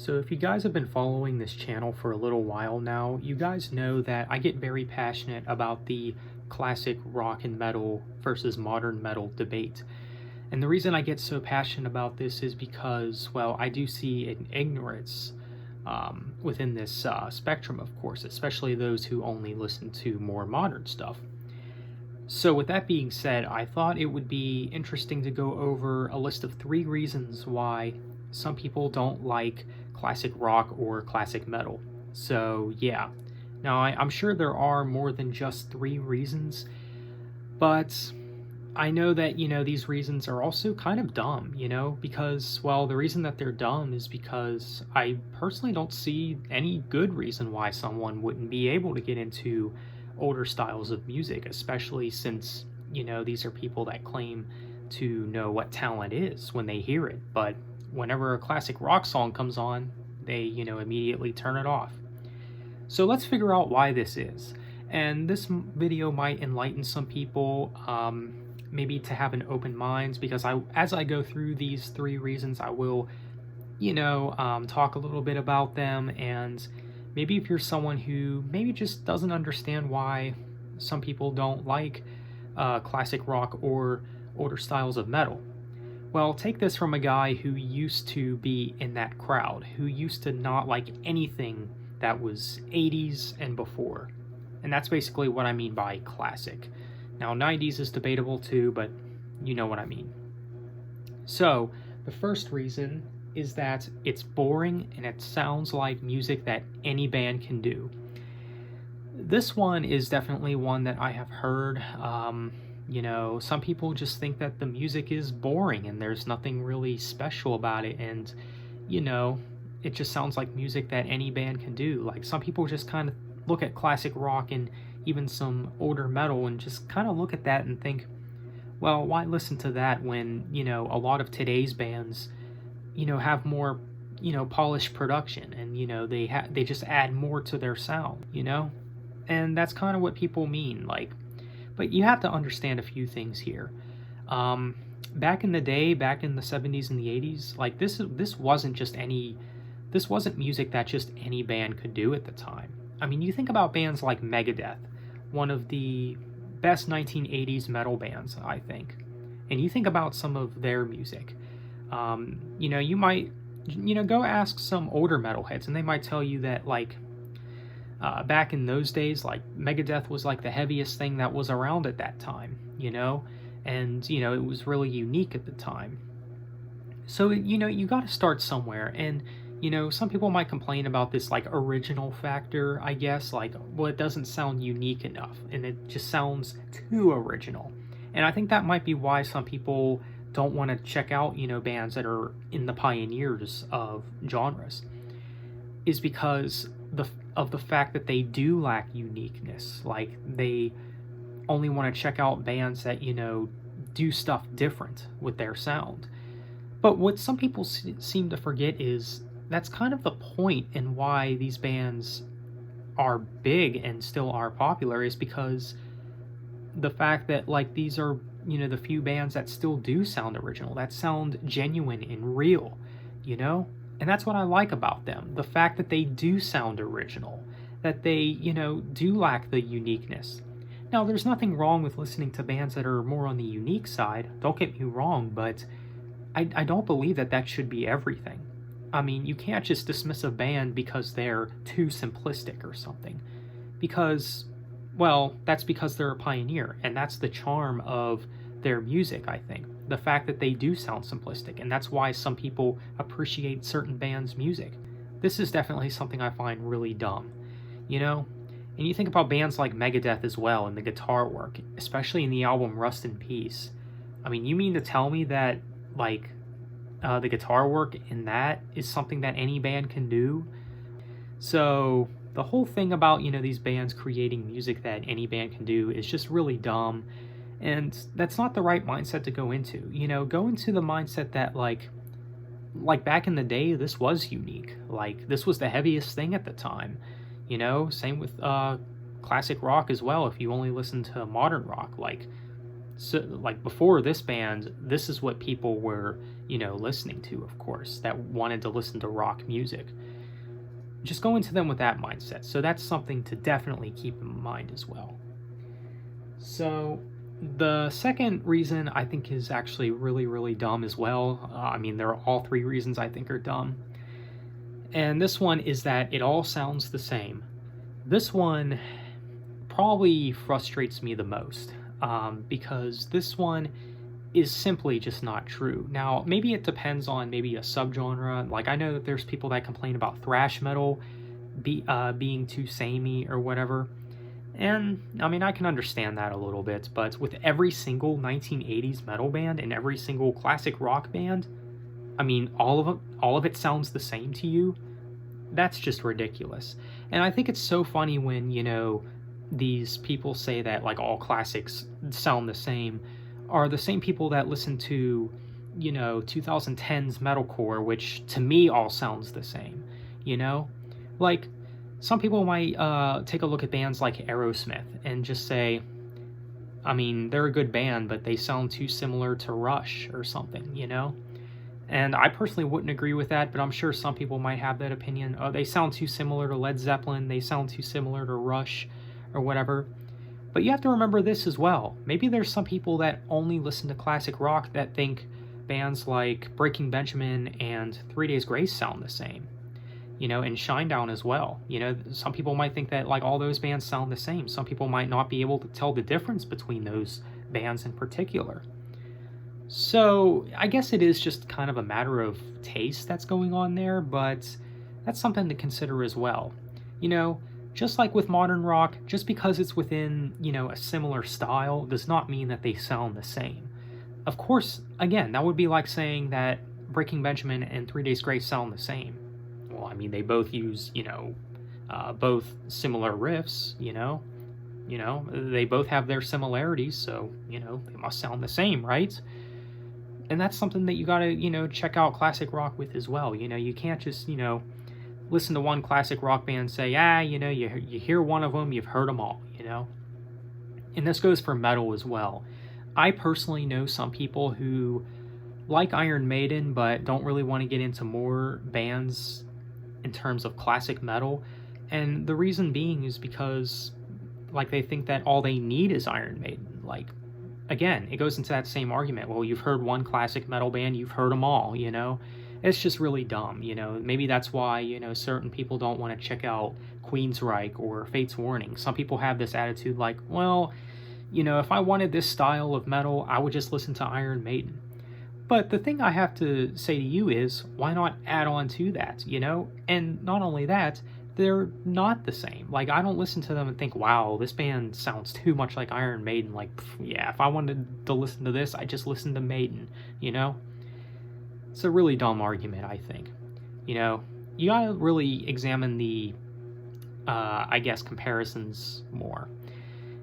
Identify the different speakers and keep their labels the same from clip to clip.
Speaker 1: So if you guys have been following this channel for a little while now, you guys know that I get very passionate about the classic rock and metal versus modern metal debate. And the reason I get so passionate about this is because, well, I do see an ignorance within this spectrum, of course, especially those who only listen to more modern stuff. So with that being said, I thought it would be interesting to go over a list of 3 reasons why some people don't like classic rock or classic metal. So yeah, now I'm sure there are more than just 3 reasons, but I know that, these reasons are also kind of dumb, because, well, the reason that they're dumb is because I personally don't see any good reason why someone wouldn't be able to get into older styles of music, especially since, these are people that claim to know what talent is when they hear it. But whenever a classic rock song comes on, they, immediately turn it off. So let's figure out why this is. And this video might enlighten some people, maybe to have an open mind, because as I go through these 3 reasons, I will, talk a little bit about them. And maybe if you're someone who maybe just doesn't understand why some people don't like classic rock or older styles of metal, well, take this from a guy who used to be in that crowd, who used to not like anything that was 80s and before. And that's basically what I mean by classic. Now, 90s is debatable too, but you know what I mean. So, the first reason is that it's boring and it sounds like music that any band can do. This one is definitely one that I have heard. Some people just think that the music is boring and there's nothing really special about it. And, it just sounds like music that any band can do. Like, some people just kind of look at classic rock and even some older metal and just kind of look at that and think, well, why listen to that when, a lot of today's bands, have more, polished production and, they just add more to their sound, And that's kind of what people mean. Like, but you have to understand a few things here. Back in the day, back in the 70s and the 80s, like this wasn't music that just any band could do at the time. I mean, you think about bands like Megadeth, one of the best 1980s metal bands, I think. And you think about some of their music. You might, go ask some older metalheads, and they might tell you that, like, back in those days, like, Megadeth was like the heaviest thing that was around at that time, and, it was really unique at the time. So, you got to start somewhere. And, some people might complain about this, like, original factor, I guess. Like, well, it doesn't sound unique enough, and it just sounds too original. And I think that might be why some people don't want to check out, bands that are in the pioneers of genres, is because of the fact that they do lack uniqueness. Like, they only want to check out bands that, do stuff different with their sound. But what some people seem to forget is that's kind of the point in why these bands are big and still are popular, is because the fact that, like, these are, the few bands that still do sound original, that sound genuine and real, And that's what I like about them. The fact that they do sound original, that they, do lack the uniqueness. Now, there's nothing wrong with listening to bands that are more on the unique side, don't get me wrong, but I don't believe that should be everything. I mean, you can't just dismiss a band because they're too simplistic or something. Because, well, that's because they're a pioneer, and that's the charm of their music, I think. The fact that they do sound simplistic, and that's why some people appreciate certain bands' music. This is definitely something I find really dumb, And you think about bands like Megadeth as well, and the guitar work, especially in the album Rust in Peace. I mean, you mean to tell me that, like, the guitar work in that is something that any band can do? So the whole thing about, these bands creating music that any band can do is just really dumb. And that's not the right mindset to go into. Go into the mindset that, like back in the day, this was unique. Like, this was the heaviest thing at the time. Same with classic rock as well. If you only listen to modern rock, like, So, like before this band, this is what people were, listening to, of course, that wanted to listen to rock music. Just go into them with that mindset. So that's something to definitely keep in mind as well. So the second reason I think is actually really, really dumb as well. I mean, there are all three reasons I think are dumb. And this one is that it all sounds the same. This one probably frustrates me the most, because this one is simply just not true. Now, maybe it depends on maybe a subgenre. Like, I know that there's people that complain about thrash metal being too samey or whatever. And, I mean, I can understand that a little bit, but with every single 1980s metal band and every single classic rock band, I mean, all of it sounds the same to you. That's just ridiculous. And I think it's so funny when, these people say that, like, all classics sound the same, are the same people that listen to, 2010s metalcore, which to me all sounds the same, Like, some people might take a look at bands like Aerosmith and just say, I mean, they're a good band, but they sound too similar to Rush or something, And I personally wouldn't agree with that, but I'm sure some people might have that opinion. Oh, they sound too similar to Led Zeppelin, they sound too similar to Rush or whatever. But you have to remember this as well. Maybe there's some people that only listen to classic rock that think bands like Breaking Benjamin and 3 Days Grace sound the same. And Shinedown as well. Some people might think that like all those bands sound the same. Some people might not be able to tell the difference between those bands in particular. So I guess it is just kind of a matter of taste that's going on there, but that's something to consider as well. Just like with modern rock, just because it's within, a similar style does not mean that they sound the same. Of course, again, that would be like saying that Breaking Benjamin and 3 Days Grace sound the same. Well, I mean, they both use, both similar riffs, they both have their similarities, so, they must sound the same, right? And that's something that you gotta, check out classic rock with as well. You can't just, listen to one classic rock band and say, you hear one of them, you've heard them all, And this goes for metal as well. I personally know some people who like Iron Maiden, but don't really want to get into more bands in terms of classic metal. And the reason being is because, like, they think that all they need is Iron Maiden. Like, again, it goes into that same argument. Well, you've heard one classic metal band, you've heard them all, It's just really dumb, Maybe that's why, certain people don't want to check out Queensryche or Fate's Warning. Some people have this attitude like, well, if I wanted this style of metal, I would just listen to Iron Maiden. But the thing I have to say to you is, why not add on to that, And not only that, they're not the same. Like, I don't listen to them and think, wow, this band sounds too much like Iron Maiden. Like, yeah, if I wanted to listen to this, I just listen to Maiden, It's a really dumb argument, I think. You gotta really examine the, comparisons more.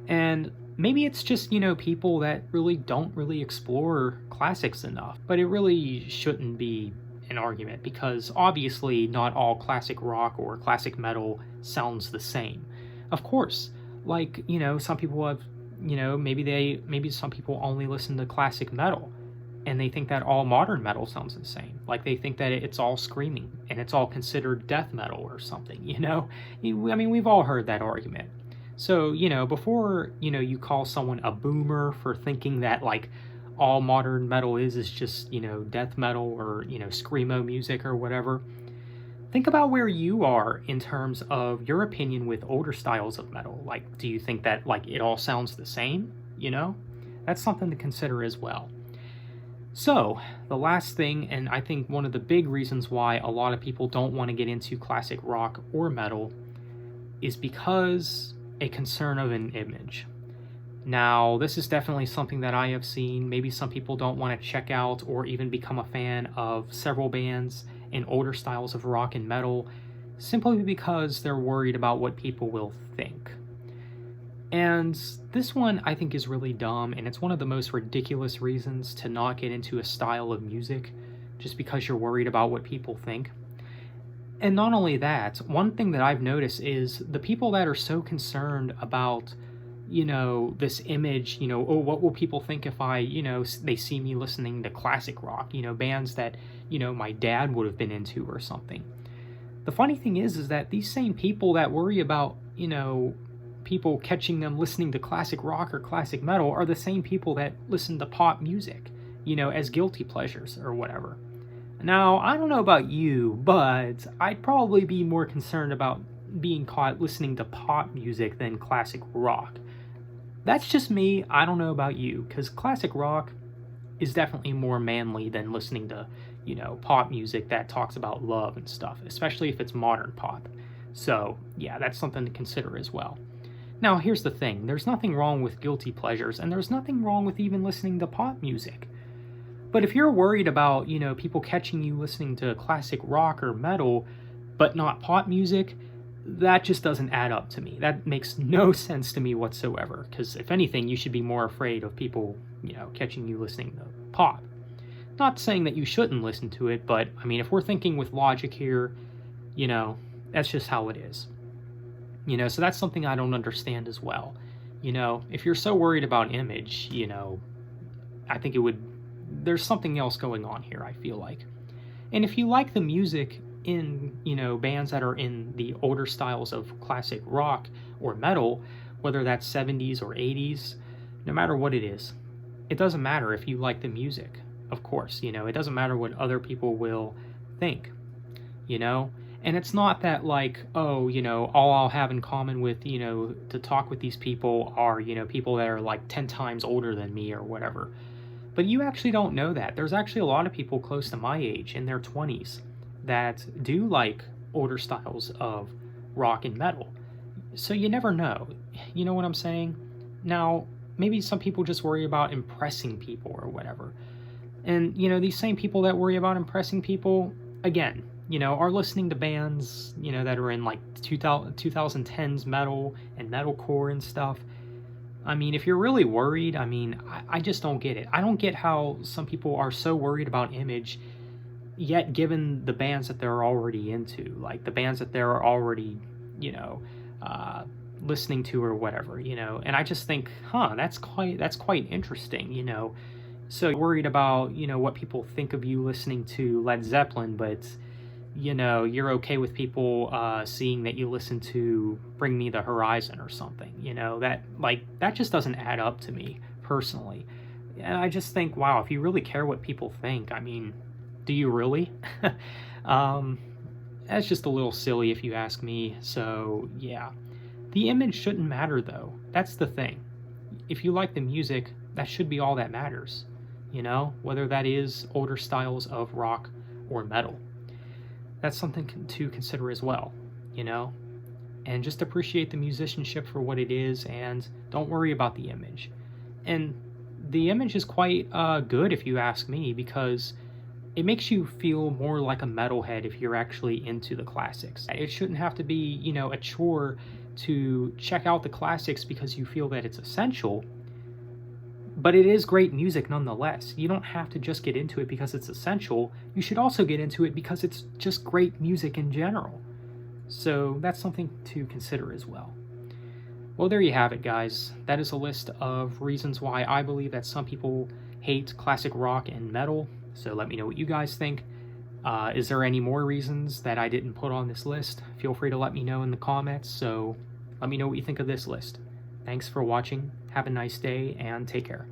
Speaker 1: And maybe it's just, people that really don't really explore classics enough. But it really shouldn't be an argument, because obviously not all classic rock or classic metal sounds the same. Of course, like, some people have, maybe some people only listen to classic metal, and they think that all modern metal sounds the same. Like, they think that it's all screaming and it's all considered death metal or something, I mean, we've all heard that argument. So, before, you call someone a boomer for thinking that, like, all modern metal is just, death metal or, screamo music or whatever, think about where you are in terms of your opinion with older styles of metal. Like, do you think that, like, it all sounds the same? That's something to consider as well. So, the last thing, and I think one of the big reasons why a lot of people don't want to get into classic rock or metal is because a concern of an image. Now, this is definitely something that I have seen. Maybe some people don't want to check out or even become a fan of several bands in older styles of rock and metal simply because they're worried about what people will think. And this one I think is really dumb, and it's one of the most ridiculous reasons to not get into a style of music just because you're worried about what people think. And not only that, one thing that I've noticed is the people that are so concerned about this image, oh, what will people think if I, they see me listening to classic rock, bands that, my dad would have been into or something. The funny thing is that these same people that worry about, people catching them listening to classic rock or classic metal are the same people that listen to pop music, as guilty pleasures or whatever. Now, I don't know about you, but I'd probably be more concerned about being caught listening to pop music than classic rock. That's just me. I don't know about you, because classic rock is definitely more manly than listening to, pop music that talks about love and stuff, especially if it's modern pop. So, yeah, that's something to consider as well. Now, here's the thing. There's nothing wrong with guilty pleasures, and there's nothing wrong with even listening to pop music. But if you're worried about, people catching you listening to classic rock or metal, but not pop music, that just doesn't add up to me. That makes no sense to me whatsoever, because if anything, you should be more afraid of people, catching you listening to pop. Not saying that you shouldn't listen to it, but, if we're thinking with logic here, that's just how it is. So that's something I don't understand as well. If you're so worried about image, I think there's something else going on here, I feel like. And if you like the music in, bands that are in the older styles of classic rock or metal, whether that's 70s or 80s, no matter what it is, it doesn't matter if you like the music, of course, it doesn't matter what other people will think, and it's not that like, oh, all I'll have in common with, to talk with these people are, people that are like 10 times older than me or whatever. But you actually don't know that. There's actually a lot of people close to my age in their 20s that do like older styles of rock and metal. So you never know. You know what I'm saying? Now, maybe some people just worry about impressing people or whatever. And, these same people that worry about impressing people, again, are listening to bands, that are in like 2010s metal and metalcore and stuff. If you're really worried, I just don't get it. I don't get how some people are so worried about image, yet given the bands that they're already into, like the bands that they're already, listening to or whatever, and I just think, that's quite interesting, So you're worried about, what people think of you listening to Led Zeppelin, but, you're okay with people seeing that you listen to Bring Me the Horizon or something, that just doesn't add up to me personally. And I just think, wow, if you really care what people think, do you really? That's just a little silly if you ask me. So, yeah. The image shouldn't matter, though. That's the thing. If you like the music, that should be all that matters. Whether that is older styles of rock or metal. That's something to consider as well, And just appreciate the musicianship for what it is, and don't worry about the image. And the image is quite good, if you ask me, because it makes you feel more like a metalhead if you're actually into the classics. It shouldn't have to be, a chore to check out the classics because you feel that it's essential, but it is great music nonetheless. You don't have to just get into it because it's essential. You should also get into it because it's just great music in general. So that's something to consider as well. Well, there you have it, guys. That is a list of reasons why I believe that some people hate classic rock and metal. So let me know what you guys think. Is there any more reasons that I didn't put on this list? Feel free to let me know in the comments. So let me know what you think of this list. Thanks for watching. Have a nice day and take care.